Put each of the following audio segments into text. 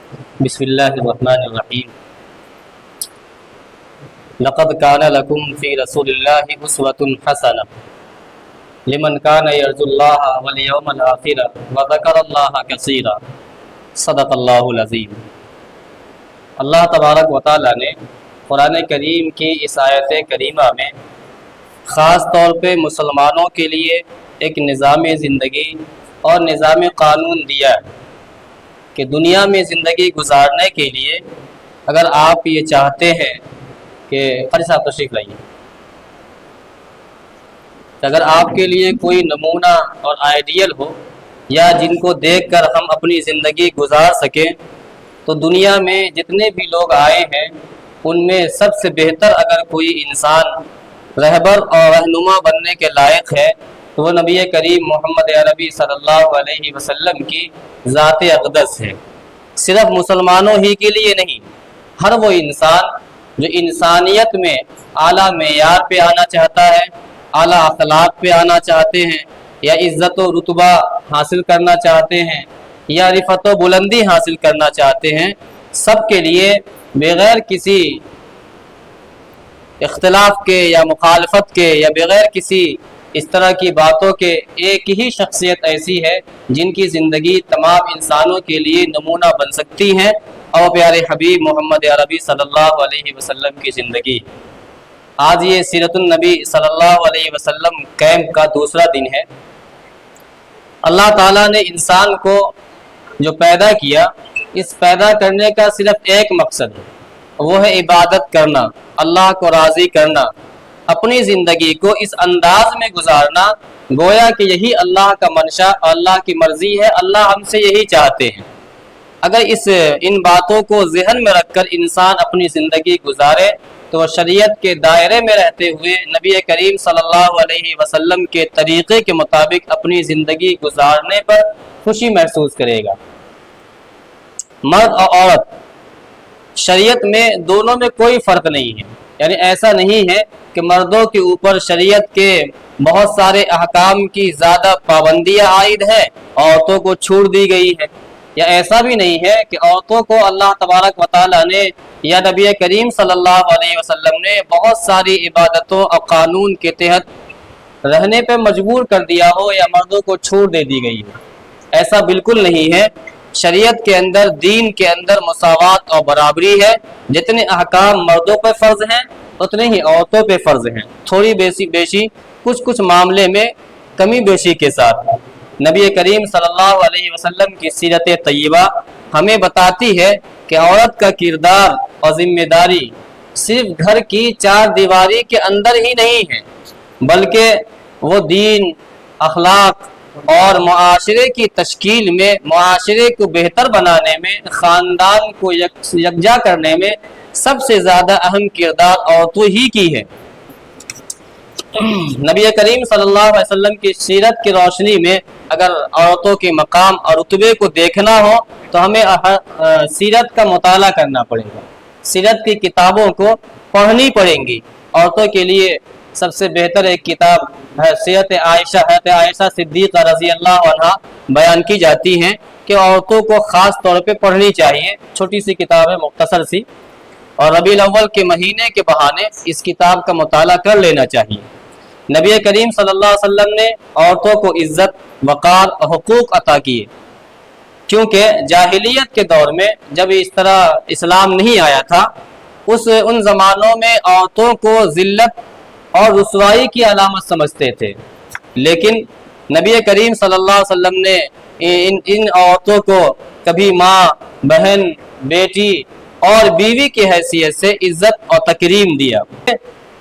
بسم اللہ الرحمن الرحیم۔ لقد کان لکم فی رسول اللہ اسوۃ حسنہ لمن کان یرجو اللہ والیوم الآخر وذکر اللہ کثیرا۔ صدق اللہ العظیم۔ اللہ تبارک و تعالیٰ نے قرآن کریم کی اس آیت کریمہ میں خاص طور پہ مسلمانوں کے لیے ایک نظام زندگی اور نظام قانون دیا ہے کہ دنیا میں زندگی گزارنے کے لیے اگر آپ یہ چاہتے ہیں کہ قاری صاحب تشریف لائیے، اگر آپ کے لیے کوئی نمونہ اور آئیڈیل ہو یا جن کو دیکھ کر ہم اپنی زندگی گزار سکیں، تو دنیا میں جتنے بھی لوگ آئے ہیں ان میں سب سے بہتر اگر کوئی انسان رہبر اور رہنما بننے کے لائق ہے تو وہ نبی کریم محمد عربی صلی اللہ علیہ وسلم کی ذات اقدس ہے۔ صرف مسلمانوں ہی کے لیے نہیں، ہر وہ انسان جو انسانیت میں اعلیٰ معیار پہ آنا چاہتا ہے، اعلیٰ اخلاق پہ آنا چاہتے ہیں، یا عزت و رتبہ حاصل کرنا چاہتے ہیں، یا رفعت و بلندی حاصل کرنا چاہتے ہیں، سب کے لیے بغیر کسی اختلاف کے یا مخالفت کے یا بغیر کسی اس طرح کی باتوں کے ایک ہی شخصیت ایسی ہے جن کی زندگی تمام انسانوں کے لیے نمونہ بن سکتی ہے، اور پیارے حبیب محمد عربی صلی اللہ علیہ وسلم کی زندگی۔ آج یہ سیرت النبی صلی اللہ علیہ وسلم کیمپ کا دوسرا دن ہے۔ اللہ تعالیٰ نے انسان کو جو پیدا کیا، اس پیدا کرنے کا صرف ایک مقصد ہے، وہ ہے عبادت کرنا، اللہ کو راضی کرنا، اپنی زندگی کو اس انداز میں گزارنا گویا کہ یہی اللہ کا منشا، اللہ کی مرضی ہے، اللہ ہم سے یہی چاہتے ہیں۔ اگر ان باتوں کو ذہن میں رکھ کر انسان اپنی زندگی گزارے تو وہ شریعت کے دائرے میں رہتے ہوئے نبی کریم صلی اللہ علیہ وسلم کے طریقے کے مطابق اپنی زندگی گزارنے پر خوشی محسوس کرے گا۔ مرد اور عورت شریعت میں دونوں میں کوئی فرق نہیں ہے، یعنی ایسا نہیں ہے کہ مردوں کے اوپر شریعت کے بہت سارے احکام کی زیادہ پابندیاں عائد ہیں، عورتوں کو چھوٹ دی گئی ہے، یا ایسا بھی نہیں ہے کہ عورتوں کو اللہ تبارک و تعالیٰ نے یا نبی کریم صلی اللہ علیہ وسلم نے بہت ساری عبادتوں اور قانون کے تحت رہنے پہ مجبور کر دیا ہو یا مردوں کو چھوٹ دے دی گئی ہو۔ ایسا بالکل نہیں ہے۔ شریعت کے اندر، دین کے اندر مساوات اور برابری ہے۔ جتنے احکام مردوں پہ فرض ہیں اتنے ہی عورتوں پہ فرض ہیں، تھوڑی بیشی کچھ معاملے میں کمی بیشی کے ساتھ۔ نبی کریم صلی اللہ علیہ وسلم کی سیرت طیبہ ہمیں بتاتی ہے کہ عورت کا کردار اور ذمہ داری صرف گھر کی چار دیواری کے اندر ہی نہیں ہے، بلکہ وہ دین، اخلاق اور معاشرے کی تشکیل میں، معاشرے کو بہتر بنانے میں، خاندان کو یکجا کرنے میں سب سے زیادہ اہم کردار عورتوں ہی کی ہے۔ نبی کریم صلی اللہ علیہ وسلم کی سیرت کی روشنی میں اگر عورتوں کے مقام اور رتبے کو دیکھنا ہو تو ہمیں سیرت کا مطالعہ کرنا پڑے گا، سیرت کی کتابوں کو پڑھنی پڑیں گی۔ عورتوں کے لیے سب سے بہتر ایک کتاب ہے سیرت عائشہ، حضرت عائشہ صدیقہ رضی اللہ عنہا بیان کی جاتی ہیں کہ عورتوں کو خاص طور پہ پڑھنی چاہیے۔ چھوٹی سی کتاب ہے، مختصر سی، اور ربیع الاول کے مہینے کے بہانے اس کتاب کا مطالعہ کر لینا چاہیے۔ نبی کریم صلی اللہ علیہ وسلم نے عورتوں کو عزت، وقار اور حقوق عطا کیے، کیونکہ جاہلیت کے دور میں جب اس طرح اسلام نہیں آیا تھا، ان زمانوں میں عورتوں کو ذلت اور رسوائی کی علامت سمجھتے تھے، لیکن نبی کریم صلی اللہ علیہ وسلم نے ان عورتوں کو کبھی ماں، بہن، بیٹی اور بیوی کی حیثیت سے عزت اور تکریم دیا۔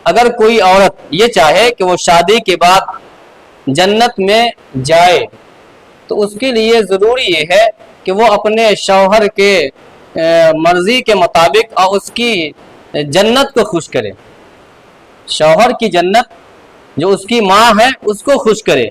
اگر کوئی عورت یہ چاہے کہ وہ شادی کے بعد جنت میں جائے تو اس کے لیے ضروری یہ ہے کہ وہ اپنے شوہر کے مرضی کے مطابق اور اس کی جنت کو خوش کرے، شوہر کی جنت جو اس کی ماں ہے اس کو خوش کرے،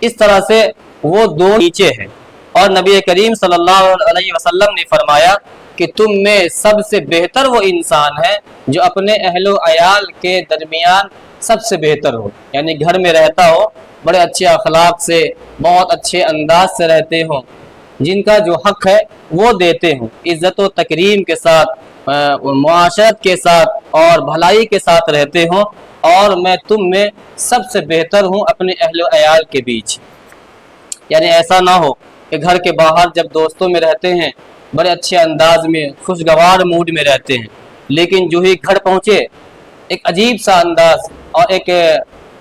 اس طرح سے وہ دو نیچے ہے۔ اور نبی کریم صلی اللہ علیہ وسلم نے فرمایا کہ تم میں سب سے بہتر وہ انسان ہے جو اپنے اہل و عیال کے درمیان سب سے بہتر ہو، یعنی گھر میں رہتا ہو، بڑے اچھے اخلاق سے، بہت اچھے انداز سے رہتے ہوں، जिनका जो हक है वो देते हूँ, इज़्ज़त व तकरीम के साथ, मुआशरत के साथ और भलाई के साथ रहते हो, और मैं तुम में सबसे बेहतर हूँ अपने अहल अयाल के बीच। यानी ऐसा ना हो कि घर के बाहर जब दोस्तों में रहते हैं बड़े अच्छे अंदाज में खुशगवार मूड में रहते हैं, लेकिन जो ही घर पहुँचे एक अजीब सा अंदाज और एक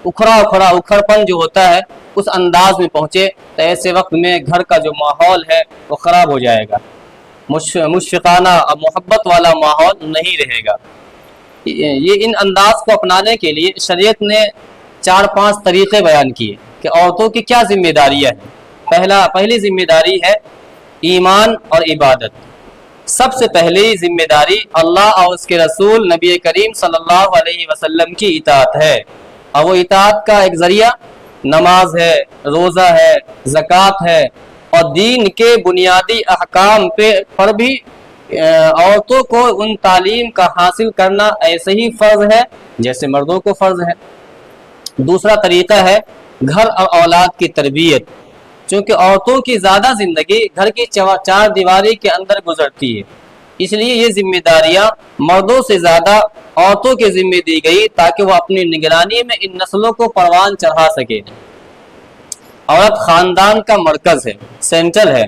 उखड़पन जो होता है उस अंदाज में पहुँचे, तो ऐसे वक्त में घर का जो माहौल है वो ख़राब हो जाएगा, मुशफ़िक़ाना और मोहब्बत वाला माहौल नहीं रहेगा। ये इन अंदाज को अपनाने के लिए शरीयत ने 4-5 तरीक़े बयान किए कि औरतों की क्या जिम्मेदारियाँ हैं। पहली जिम्मेदारी है ईमान और इबादत। सबसे पहली जिम्मेदारी अल्लाह और उसके रसूल नबी करीम सल्लल्लाहु अलैहि वसल्लम की इताअत है, और वो इताअत का एक ज़रिया नमाज है, रोज़ा है, ज़कात है, और दीन के बुनियादी अहकाम पर भी औरतों को उन तालीम का हासिल करना ऐसे ही फ़र्ज़ है जैसे मर्दों को फ़र्ज़ है। दूसरा तरीक़ा है घर और औलाद की तरबियत। चूँकि औरतों की ज़्यादा ज़िंदगी घर की चार दीवारी के अंदर गुजरती है, इसलिए ये जिम्मेदारियाँ मर्दों से ज़्यादा औरतों के ज़िम्मे दी गई ताकि वो अपनी निगरानी में इन नस्लों को परवान चढ़ा सके। औरत ख़ानदान का मरकज़ है, सेंटर है।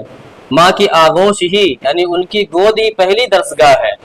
माँ की आगोश ही यानी उनकी गोद ही पहली दरसगाह है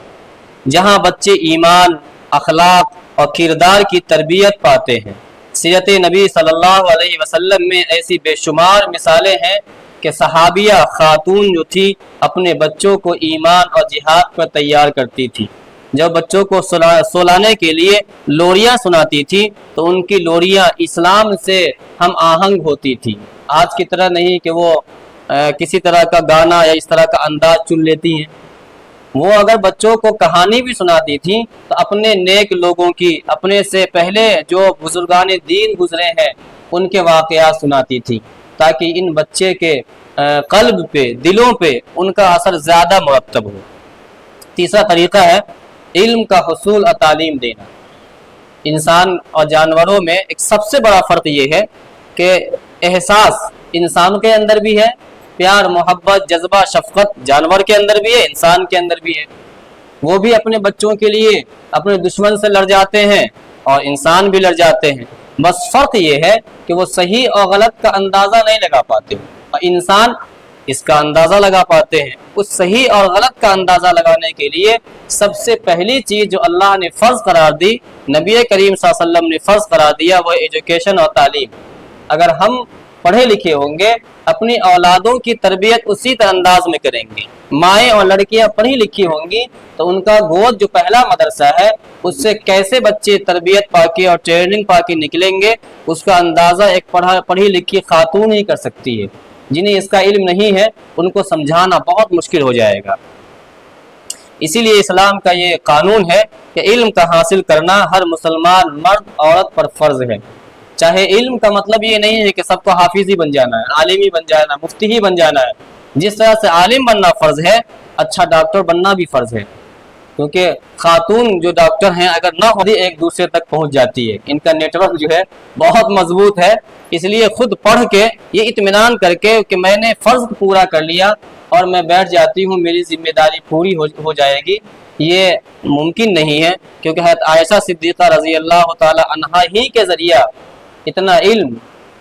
जहाँ बच्चे ईमान, अखलाक और किरदार की तरबियत पाते हैं। सीरत नबी सल्लल्लाहु अलैहि वसल्लम में ऐसी बेशुमार मिसालें हैं कि सहाबिया खातून जो थी अपने बच्चों को ईमान और जिहाद पर तैयार करती थी। जब बच्चों को सुलाने के लिए लोरियाँ सुनाती थी तो उनकी लोरियाँ इस्लाम से हम आहंग होती थी। आज की तरह नहीं कि वो किसी तरह का गाना या इस तरह का अंदाज चुन लेती हैं। वो अगर बच्चों को कहानी भी सुनाती थी तो अपने नेक लोगों की, अपने से पहले जो बुजुर्गान दीन गुजरे हैं उनके वाक़यात सुनाती थी, ताकि इन बच्चे के कल्ब पे, दिलों पे उनका असर ज़्यादा मुरत्तब हो। तीसरा तरीक़ा है इल्म का हुसूल और तालीम देना। इंसान और जानवरों में एक सबसे बड़ा फ़र्क ये है कि एहसास इंसान के अंदर भी है, प्यार, मोहब्बत, जज्बा, शफ़क़त जानवर के अंदर भी है, इंसान के अंदर भी है। वो भी अपने बच्चों के लिए अपने दुश्मन से लड़ जाते हैं और इंसान भी लड़ जाते हैं। बस फ़र्क ये है कि वो सही और गलत का अंदाज़ा नहीं लगा पाते और इंसान इसका अंदाज़ा लगा पाते हैं। उस सही और गलत का अंदाज़ा लगाने के लिए सबसे पहली चीज़ जो अल्लाह ने फ़र्ज़ करार दी, नबी करीम सल्लल्लाहु अलैहि वसल्लम ने फ़र्ज़ करार दिया, वो एजुकेशन और तालीम। अगर हम पढ़े लिखे होंगे अपनी औलादों की तरबियत उसी तरह अंदाज में करेंगे। माएँ और लड़कियां पढ़ी लिखी होंगी तो उनका गोद जो पहला मदरसा है उससे कैसे बच्चे तरबियत पाके और ट्रेनिंग पाके निकलेंगे उसका अंदाज़ा एक पढ़ी लिखी खातून ही कर सकती है। जिन्हें इसका इल्म नहीं है उनको समझाना बहुत मुश्किल हो जाएगा। इसीलिए इस्लाम का ये कानून है कि इल्म का हासिल करना हर मुसलमान मर्द औरत पर फ़र्ज़ है। चाहे इल्म का मतलब ये नहीं है कि सबको हाफिज ही बन जाना है, आलिम ही बन जाना, मुफ्ती ही बन जाना है। जिस तरह से आलिम बनना फ़र्ज़ है, अच्छा डॉक्टर बनना भी फ़र्ज़ है, क्योंकि खातून जो डॉक्टर हैं अगर ना हो एक दूसरे तक पहुंच जाती है। इनका नेटवर्क जो है बहुत मजबूत है। इसलिए खुद पढ़ के ये इत्मीनान करके कि मैंने फ़र्ज़ पूरा कर लिया और मैं बैठ जाती हूँ, मेरी जिम्मेदारी पूरी हो जाएगी, ये मुमकिन नहीं है। क्योंकि हज़रत आयशा सिद्दीक़ा रज़ी अल्लाह ताला अन्हा ही के ज़रिया इतना इल्म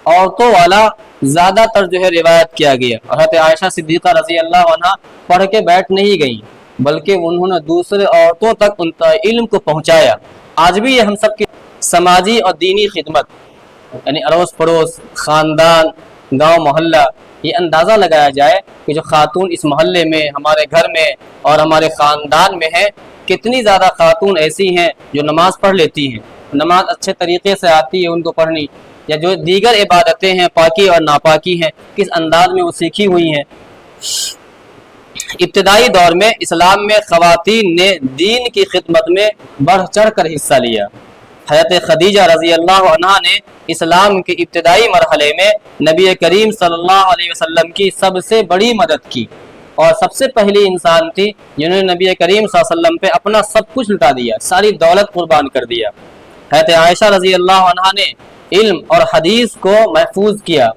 औरतों वाला ज़्यादातर जो है रिवायत किया गया। और हज़रत आयशा सिद्दीक़ा रज़ी अल्लाह अन्हा पढ़ के बैठ नहीं गई, बल्कि उन्होंने दूसरे औरतों तक उनका इल्म को पहुँचाया। आज भी ये हम सब की समाजी और दीनी खिदमत यानी अड़ोस पड़ोस, ख़ानदान, गांव, मोहल्ला, ये अंदाज़ा लगाया जाए कि जो खातून इस मोहल्ले में, हमारे घर में और हमारे ख़ानदान में है, कितनी ज़्यादा खातून ऐसी हैं जो नमाज़ पढ़ लेती हैं, नमाज अच्छे तरीक़े से आती है उनको पढ़नी, या जो दीगर इबादतें हैं पाकी और नापाकी हैं किस अंदाज में वो सीखी हुई हैं। इब्तिदाई दौर में इस्लाम में ख़वातीन ने दीन की खिदमत में बढ़ चढ़ कर हिस्सा लिया। हज़रत खदीजा रज़ी अल्लाह अन्हा ने इस्लाम के इब्तिदाई मरहले में नबी करीम सल्लल्लाहु अलैहि वसल्लम की सबसे बड़ी मदद की और सबसे पहली इंसान थी जिन्होंने नबी करीम सल्लल्लाहु अलैहि वसल्लम पे अपना सब कुछ लुटा दिया, सारी दौलत कुर्बान कर दिया। हज़रत आयशा रज़ी अल्लाह अन्हा ने इल्म और हदीस को महफूज किया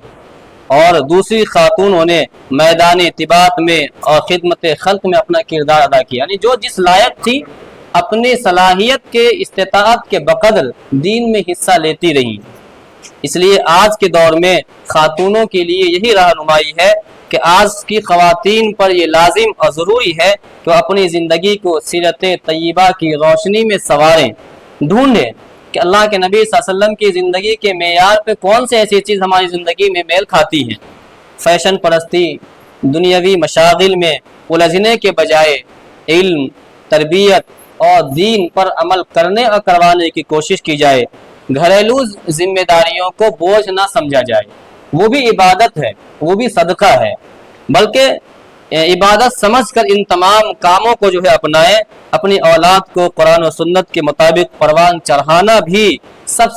اور دوسری خاتونوں نے میدان طباعت میں اور خدمت خلق میں اپنا کردار ادا کیا، یعنی جو جس لائق تھی اپنی صلاحیت کے استطاعت کے بقدر دین میں حصہ لیتی رہی۔ اس لیے آج کے دور میں خاتونوں کے لیے یہی رہنمائی ہے کہ آج کی خواتین پر یہ لازم اور ضروری ہے کہ وہ اپنی زندگی کو سیرت طیبہ کی روشنی میں سنواریں، ڈھونڈیں کہ اللہ کے نبی صلی اللہ علیہ وسلم کی زندگی کے معیار پہ کون سے ایسی چیز ہماری زندگی میں میل کھاتی ہے۔ فیشن پرستی، دنیاوی مشاغل میں الجھنے کے بجائے علم، تربیت اور دین پر عمل کرنے اور کروانے کی کوشش کی جائے۔ گھریلو ذمہ داریوں کو بوجھ نہ سمجھا جائے، وہ بھی عبادت ہے، وہ بھی صدقہ ہے، بلکہ عبادت سمجھ کر ان تمام کاموں کو اپنائیں۔ اپنی اولاد کو قرآن و سنت کے مطابق پروان چڑھانا بھی سب